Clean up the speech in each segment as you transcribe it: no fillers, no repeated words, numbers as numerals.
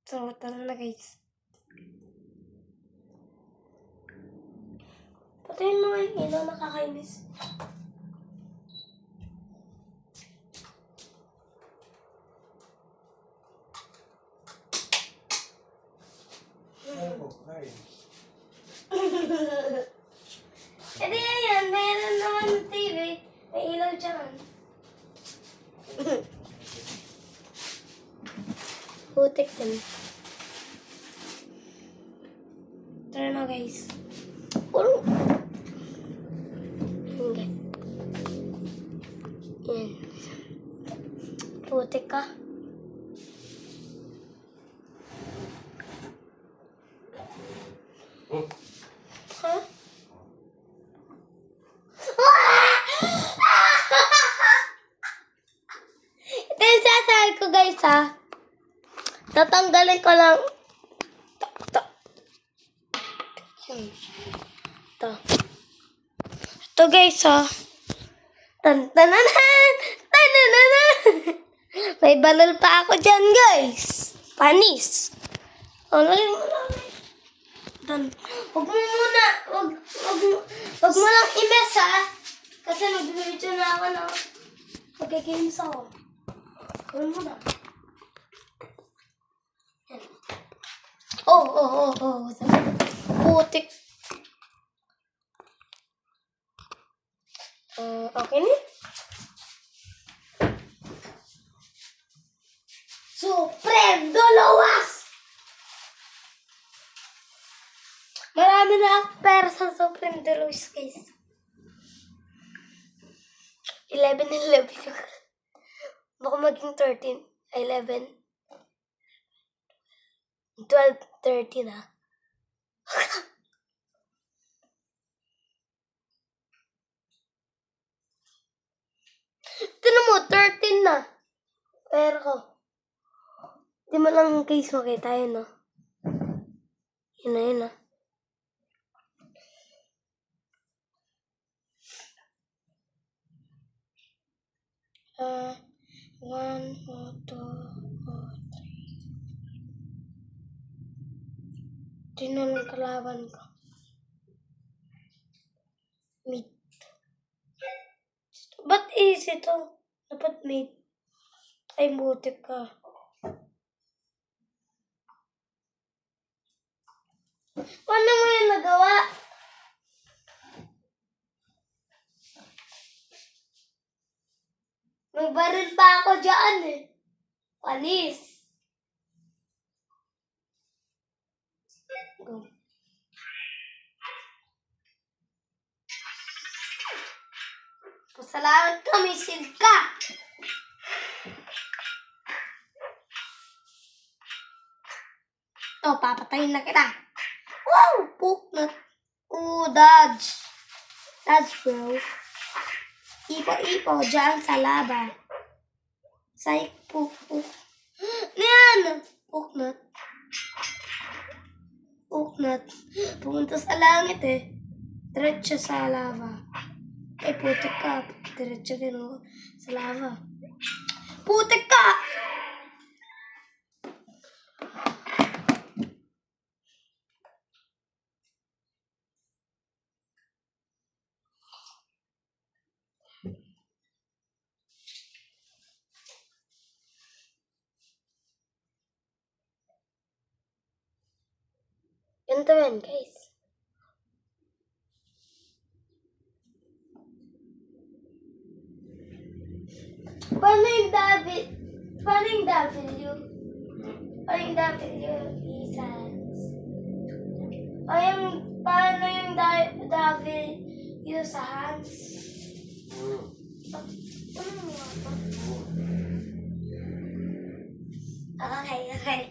So, tara na guys. Patayin mo yung ilaw, nakakainis. E di yan, meron naman ng TV. May ilaw dyan. Putik din. Tara na guys. Puro. Hindi. Yan. Putik ka. Huh? Ito yung sasabi ko guys ha. Tatanggalin ko lang. Ito. Ito guys ha. Tan-tananan! Tanananan! May balal pa ako dyan guys. Panis. O, lagay mo lang. Huwag mo lang i-mess ha. Kasi nag-video na ako na magkikinis ako. Huwag mo na. Oh. Putik. Okay na. Supreme Dolowas! Marami na akong pera sa Supreme Dolowas, guys. 11. Baka maging 13. 11. 12, 13 ha. Tinan mo, 13 na. Pero ko. Di mo lang guys makita yun, no? Yun na. 1, 2, 3. Tingnan ang kalaban ko. Mid. Ba't easy to? Dapat mid. Ay, butik ka. Paano mo yan nagawa? May baril pa ako dyan eh. Panis. Go. Pasalamat ka, may shield ka. Ito, papatayin na kita. Wow! Puknot. Dodge. Dodge, bro. Ipo-ipo dyan sa laba. Say, puk. Yan! Puknot. Pumunta sa langit eh. Diretso sa lava. Ay, putik ka. Diretso din ako sa lava. Putik ka! Ganito yan, guys. Paano yung W? Paano yung isans? Paano yung W sa hands? Ano mo nga ba? Okay.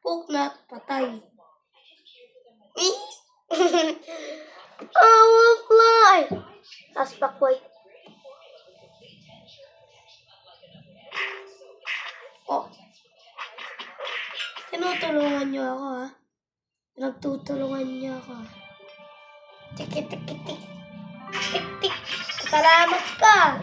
Puknat, patay. I will fly. Last back way. tinutulungan niyo ako, ha? Nagtutulungan niyo ako. Tik. Tik. Salamat ka.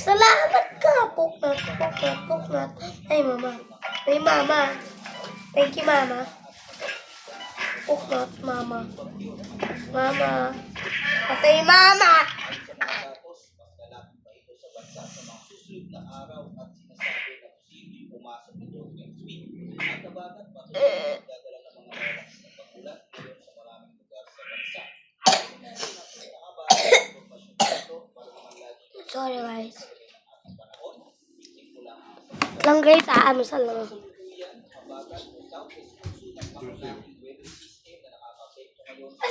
Salamat ka. Puknat. Ay, mama. Thank you, mama. Puknat, mama. Patay, mama. Sorry, guys. Lang guys, sa lang.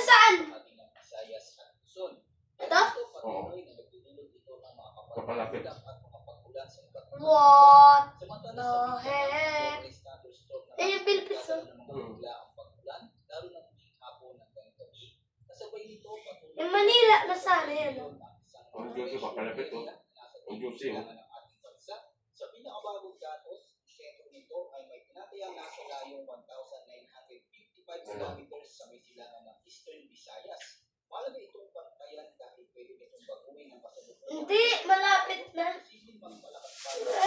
Saan? Ito? Oo. Papalapit. What the heck? Yung Philippines, oh. Yung Manila, nasaan yan, oh? Ang Diyos papalapit o. Ang Diyos o. Sa pinakabagong datos, sentro nito ay may tinatayang nasa layong 1,955 kilometers sa may silangan ng Eastern Visayas. Mahalaga itong pantayan dahil pwede nitong baguhin ang kasalukuyan. Hindi, malapit na. Posibleng magpalakas pa rin ang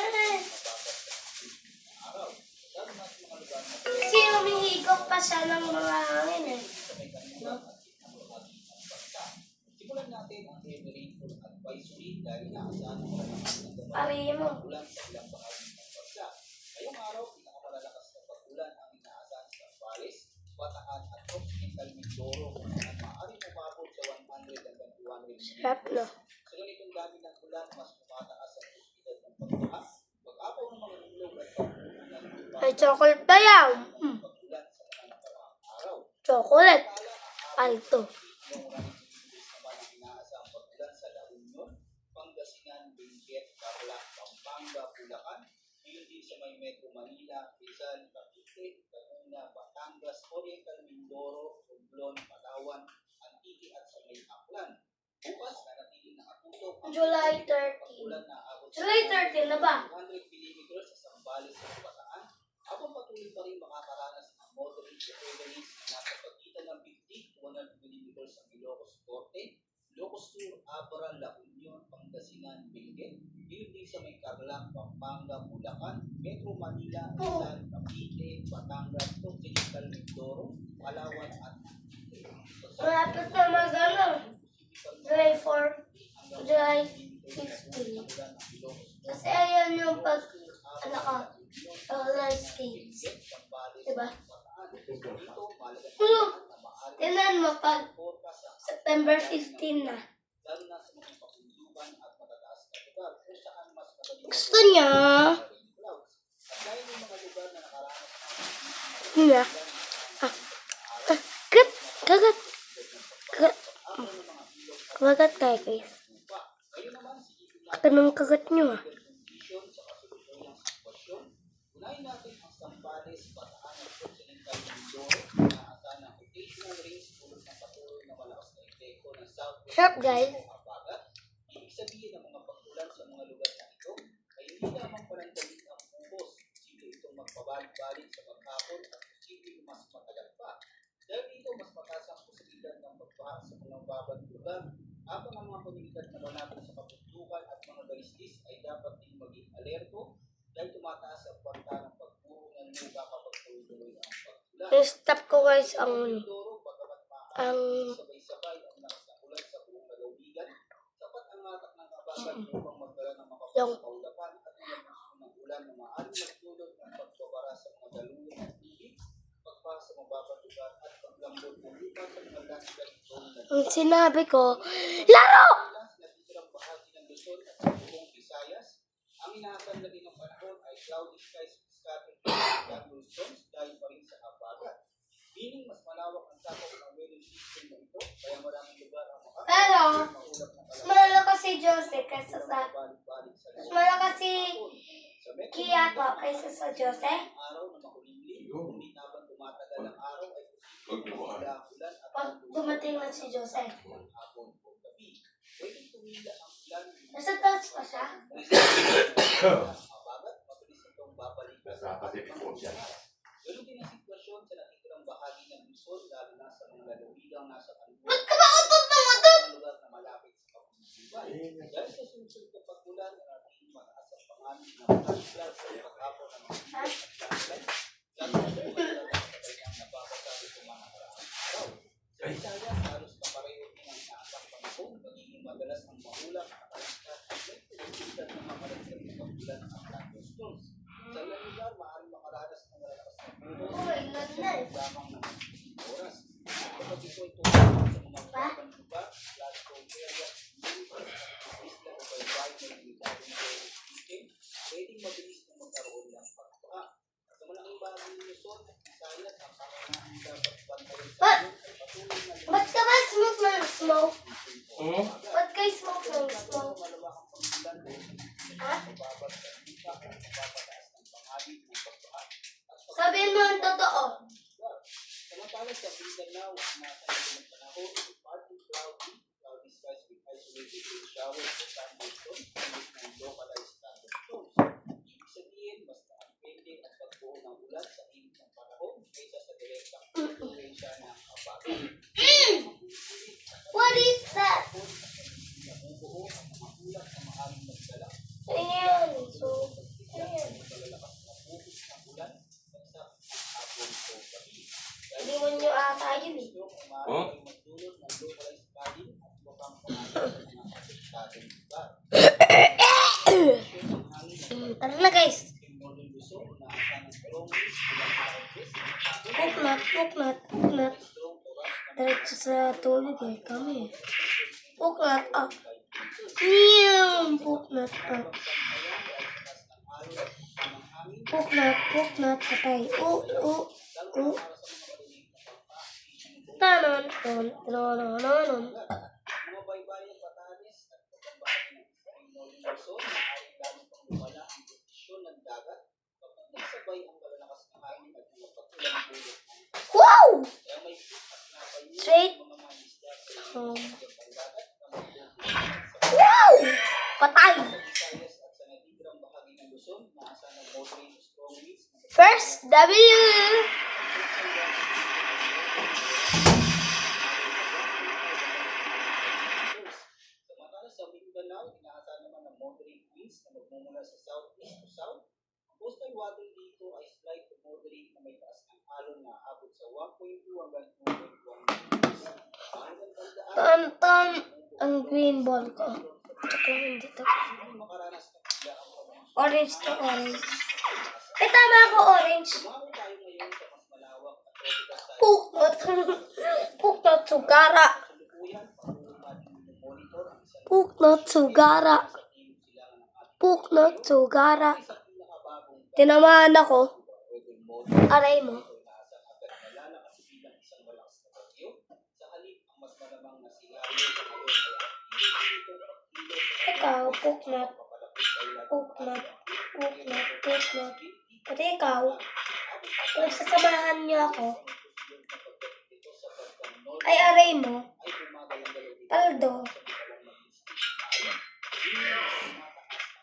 araw. Lalo na sa mga lugar na Kasi humihigop pa siya ng mga hangin, eh. sa may kanilang at tinamulati ng bansa. Simulan natin ang heavy rainfall advisory dahil inaasahan ng mga Pari mo. ulan sa ilang bahagi ng bansa. Ngayong araw, pinakamalalakas na pag-ulan ang inaasahan sa Zambales, Bataan at Occidental Mindoro kung saan maaaring umabot sa 100 hanggang 200 Sarap, no? Sa ganitong dami ng ulan, mas tumataas ang posibilidad ng pagbaha, pag-apaw ng mga ilog at pagkukulan ng Ay, chocolate ba yan? pag-ulan sa mga nakaraang araw. Chocolate. Alto. Yung maraming bilis naman ang inaasahang pag-ulan sa La Union, Pangasinan, Benguet, Tarlac, Pampanga, Bulacan, ngayon din sa may Metro Manila, Rizal, Cavite, Laguna, Batangas, Oriental Mindoro, Romblon, Palawan, Antique at sa may Aklan. Bukas, nanatiling nakatutok ang July 13. pag-ulan na abot sa July 13 na ba? 200 mm sa Zambales at Bataan, habang patuloy pa rin makakaranas ng moderate to heavy rains na nasa pagitan ng 50 to 100 mm sa Ilocos Norte, Ilocos Sur, Abra, La Union, Pangasinan, Benguet, yun din sa may Tarlac, Pampanga, Bulacan, Metro Manila, Rizal, Cavite, Batangas, Occidental Mindoro, Palawan at Antique. Malapit na mag-ano. July 4. July 15. Kasi ayan yung pag, roller skates. Diba? Tinan mo pag September 15 na. Lalo na sa mga pakundukan at matataas na lugar kung saan mas madali Gusto niya. at dahil yung mga lugar na nakaranas Niya. Kagat. Kagat tayo guys. Ito ng kagat nyo, ah. kondisyon sa kasulukuyang sitwasyon, unahin natin ang Zambales, Bataan at Occidental Mindoro na asa ng occasional rains tulad ng patuloy na malakas na epekto ng southwest Sarap, guys. habagat. Ibig sabihin ng mga pagkulan sa mga lugar na ito ay hindi lamang panandaliin ang bubos, posible itong magpabalik-balik sa paghapon at posible mas matagal pa. Dahil dito, mas mataas ang posibilidad ng magbaha sa mga babang lugar, habang ang mga komunidad na malapit sa kabundukan at mga balistis ay dapat din maging alerto dahil tumataas ang kwanta ng pagpuro ng lupa kapag tuloy ang pagkulan. I-stop ko guys ang Mindoro, bagamat maaari ang sabay-sabay ang lakas ng ulan sa buong lalawigan, sapat ang latak ng kabagan upang magdala ng mga Yung kaulapan at mga gusto ng ulan na maaaring magdulot ng pagbabara sa mga daluyan at tubig, pagpasa sa mababang lugar at paglambot ng lupa sa mga landslide prone na ang sinabi ko, laro! natitirang bahagi ng Luzon at sa buong Visayas. Ang inaasahan na din ng panahon ay cloudy skies with scattered thunderstorms dahil pa rin sa habagat. Meaning mas malawak ang sakop ng weather system na ito, kaya maraming lugar ang Pero, maulap na mas malakas si Jose kaysa sa... balik-balik sa Mas malakas si sa Metro Kiato kaysa sa Jose. araw na makulimlim, ngunit habang tumatagal ang araw ay posibleng mawala ang ulan at Pag dumating na si Jose. ng hapon o gabi. Pwedeng tumila ang ulan Nasa taas pa siya. habagat, mabilis itong babalik Nasa Pacific Ocean. Ganun lang nasa kanluran. Ba't ka ba utot ng utot? Ang lugar na malapit sa kapag-iban. Dahil sa susunod na pag-ulan, ating mataas ang pangalan ng pag-ulan sa pag-apon ng mga at pag-ulan. Lalo na sa pag-ulan ng kanyang nababasa sa mga nakaraang araw. Sa Isaya, halos kapareho din ang naasang panahon, magiging madalas ang maulang at kalangkat at may pinagsitan ng mga kalangkat ng pag-ulan at thunderstorms. Sa ilang lugar, maaaring makaranas ng malalakas na buhos lamang ng mga oras. Kapag ito ay tulad sa mga magandang lugar, Glasgow area, isla o baybay na limitadong weekend, pwedeng mabilis na magkaroon ng pagbaha. Sa malaking bahagi ng Luzon at Visayas, ang pangangahan dapat bantayan sa Ba't? ay patuloy na Ba't ka ba smoke ng smoke? Hmm? Ba't kayo smoke ng smoke? malawakang pagbulan doon, Ha? mababad sa lupa at mapapataas ng pangalit ng pagbaha. Sabihin mo ang totoo. Samantala sa Mindanao, ang nasa ng panahon, partly cloudy skies with isolated rain showers o thunderstorms with localized thunderstorms. Ibig sabihin, mas nakapende at pagbuo ng ulan sa init ng panahon kaysa sa direktang influensya ng abagat. What is that? Nabubuo ang mga ulat na maaaring magdala Ayan. So, ayan. malalakas na buhos ng ulan bagsak ang hapon o gabi. Hindi mo nyo ata yun eh. Ito ang maaaring magdulot ng localized flooding at bukang pangalan sa mga apektadong lugar. Tara na guys. Yung Northern Luzon, naasahan ng strong winds mula sa southwest, Puknat. strong to rush na Diretso sa tulog eh. Kami eh. Puknat. Puknat. Puknat. Patay. Tanon. mga baybayin Batanes at pagkambahagi ng Northern Luzon, maaaring lalo pang lumala ang kondisyon ng dagat kapag nagsabay ang malalakas na hangin at mga patulang bulot ng Wow! kaya may at napayin Straight. ang mga mangisda sa Um, pangdagat na magbubuhay Wow! Patay. sa Visayas at sa natitirang bahagi ng Luzon, naasahan ng moderate to strong winds na First W. Samantala sa Mindanao, inaasahan naman ng moderate winds na magmumula sa southeast to south. Ang coastal water dito ay slight to moderate na may taas ng alon na abot sa 1.2 hanggang 2.1 meters. Hanggang tandaan, Tan ang green ball ko. Tsaka hindi to. hindi makaranas ng biglaang pagmamahal. Orange to orange. Eh, tama ako orange. Umabot tayo ngayon sa mas malawak at tropical side. Puknat sugara. Kasalukuyan, patuloy natin monitor ang isang Puknat sugara. sa timog silangan ng ating Puknat sugara. sa pinakabagong Tinamaan ako. weather model. Aray mo. Inaasang agad malalakas bilang isang malakas na bagyo. Sa halip, ang mas malamang na senaryo sa ngayon ay ang itong pagkilo Ikaw, puknat. papalapit sa ilan Puknat. Pati ikaw, nagsasamahan niyo ako. Ay, aray mo. ay gumagalaw-galaw dito Paldo. sa madalang mag-isip.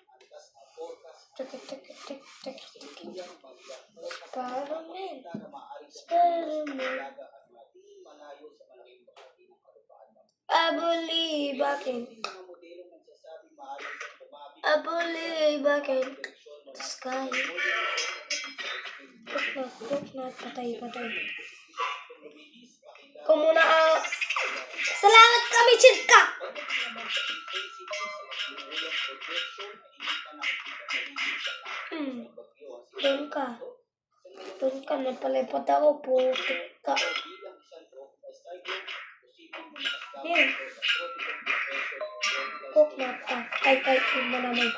Antas na forecast Tik. kasalukuyan magiging forecast Spider-Man. na maaaring Spider-Man. daga at mating malayo sa malaking bahagi ng kalupaan ng I believe I can. mga modelo nagsasabing maaaring siyang tumabi I believe I can. direksyon The sky. Puknat. Patay. Kung muna ang... Salamat kami, chirka! Doon ka. Napalipad ako. Putik ka. Yan. Puknat ka. Ay, iba naman.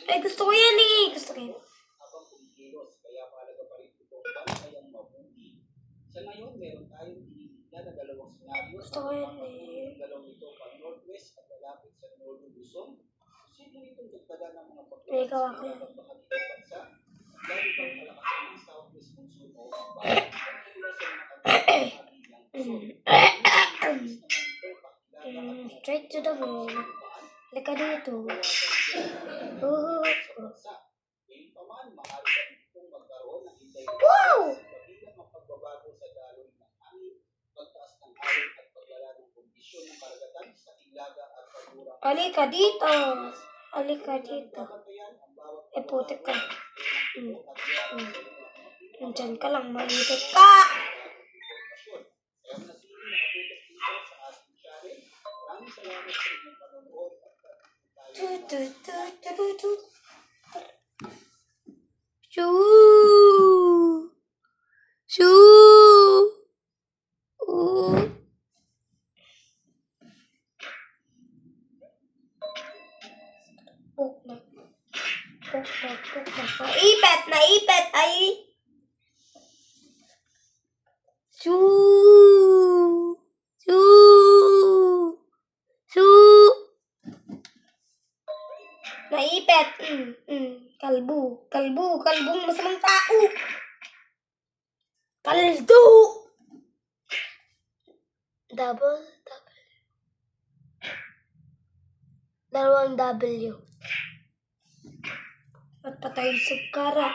Ay, gusto ko yan eh. Gusto ko yan. Habang kumikilos, kaya mahalaga pa rin itong bantayan mabuti. Sa ngayon, meron tayong tinitignan na dalawang senaryo. Gusto ko yan eh. Ang dalawang ito pang northwest at lalapit sa Northern Luzon. Posible itong dagdagan ng mga May gawa ko yan. ng bahagi ng bansa. Lalo pang malakasan ng southwest monsoon o bahagi sa mga bahagi ng Luzon. Straight to the moon. Lika dito. Oh. bansa. Gayunpaman, maaari pa rin itong magkaroon ng indirect Wow! kabilang ang pagbabago sa daloy ng hangin, pagtaas ng alon at paglala ng kondisyon ng karagatan sa hilaga at pagmurang Halika dito. Halika dito. bantayan ang bawat Eh, putik ka. at yara Nandyan ka lang, mahitik ka. impormasyon. Kaya manatiling nakabukas dito sa ating channel. Maraming salamat sa inyong panonood at Tu, tu, tu, tu, tu. Shoo! Shoo! Ooh. Puknak. Puknak, puknak. Naipit, naipit, ay. Shoo! Shoo! Shoo! Naipit. Kalbo. Kalbo. Kalbong masamang tao. Kaldo. Double. Dalawang W. At patay yung sugkara.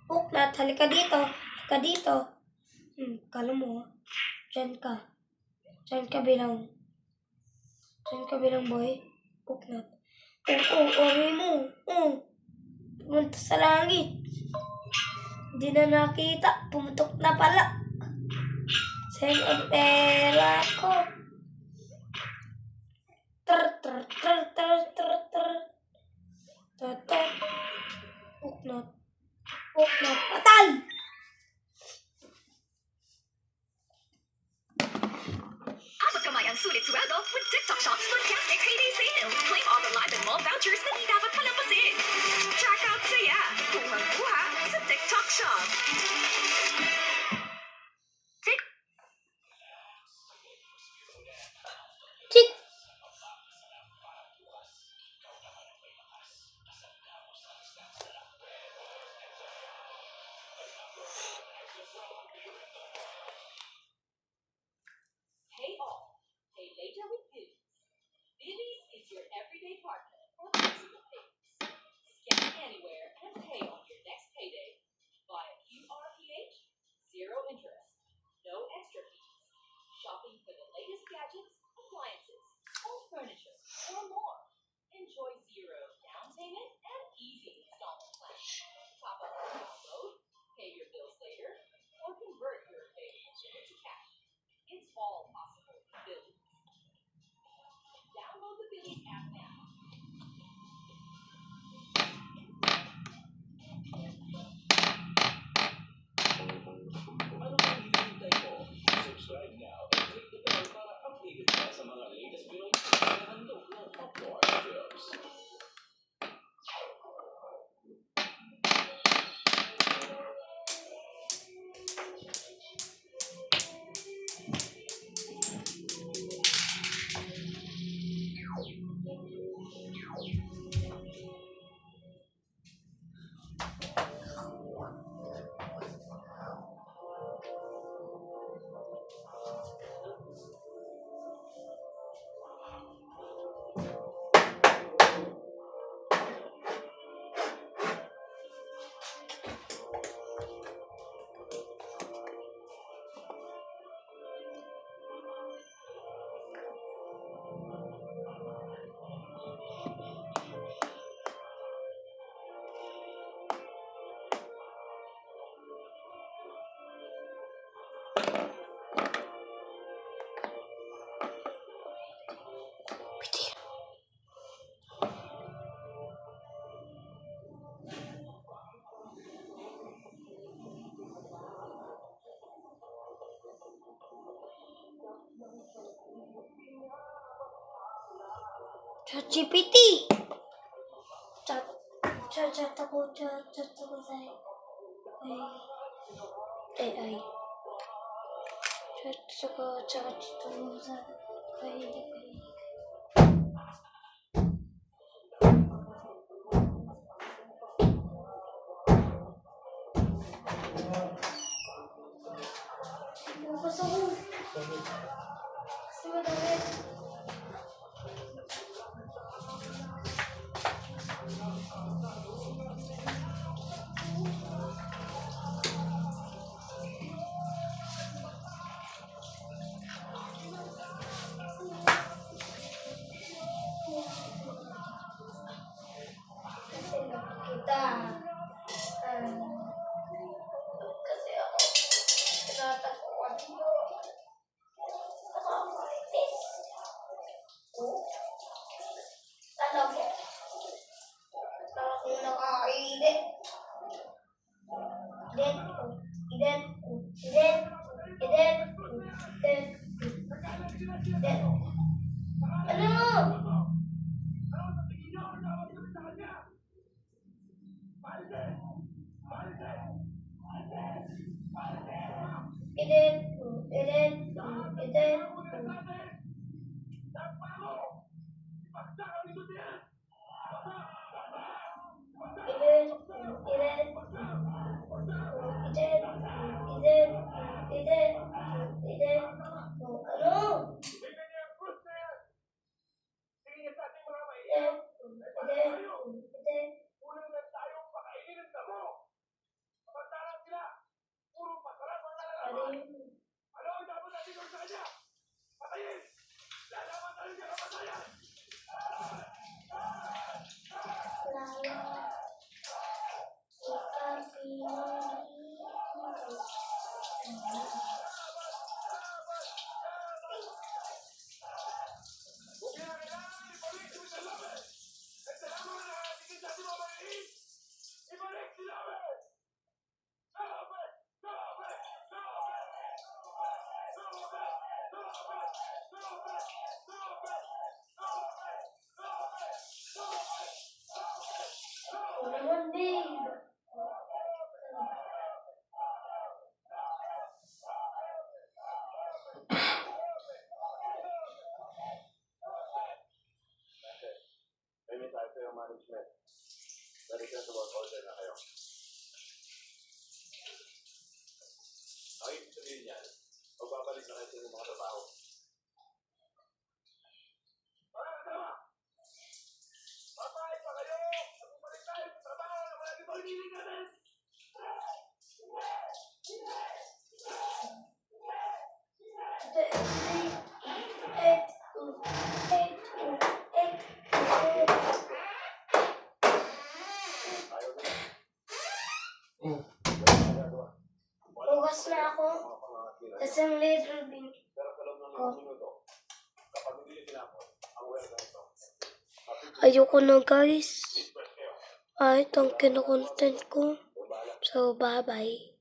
Puknat, halika dito. Halika dito. Kala mo. Diyan ka. Diyan ka bilang. Diyan ka bilang boy. Puknat. Ori mo. Pumunta sa langit. Hindi na nakita. Pumutok na pala. Send ang pera ko. Puknat. Puknat. Patay! Abot kamay ang sulit sweldo with TikTok Shop's fantastic payday sale. Claim all the live and mall vouchers na di dapat palampasin. Check out saya. Buhang-buha sa TikTok Shop. Chick! Hey all. Pay later with Billy's. Billy's is your everyday partner for flexible payments. Scan anywhere and pay on your next payday via QRPH, zero interest, no extra fees. Shopping for the latest gadgets, appliances, home furniture, or more. Enjoy zero down payment and easy installment plans. Top up or download, pay your bills later, or convert your savings into cash. It's all possible with Billy's. Download the Billy's app now. Ano bang hinihintay mo? Subscribe now and click the bell para updated ka sa mga latest Pinoy na handog ng Upload Films. ChatGPT. Chat ako sa AI. Chat ako sa AI. Gusto ko. Gusto mo dami. Ano? Ano? Ano naman, babe? May mensahe sa'yo, management. Ready ka sa work order na kayo. Ang ibig sabihin niyan, magbabalik na kayo sa inyong mga trabaho. Papayag pa kayo! Magbabalik tayo sa trabaho na wala di pag-ibig natin! Ayaw nila. Bukas na ako. Tapos ang little bin. Pero sa loob ng 5 minuto, kapag hindi nyo tinapon, ang welcome ito. Ayoko na, guys. Ay, itong kino-content ko. So, bye-bye.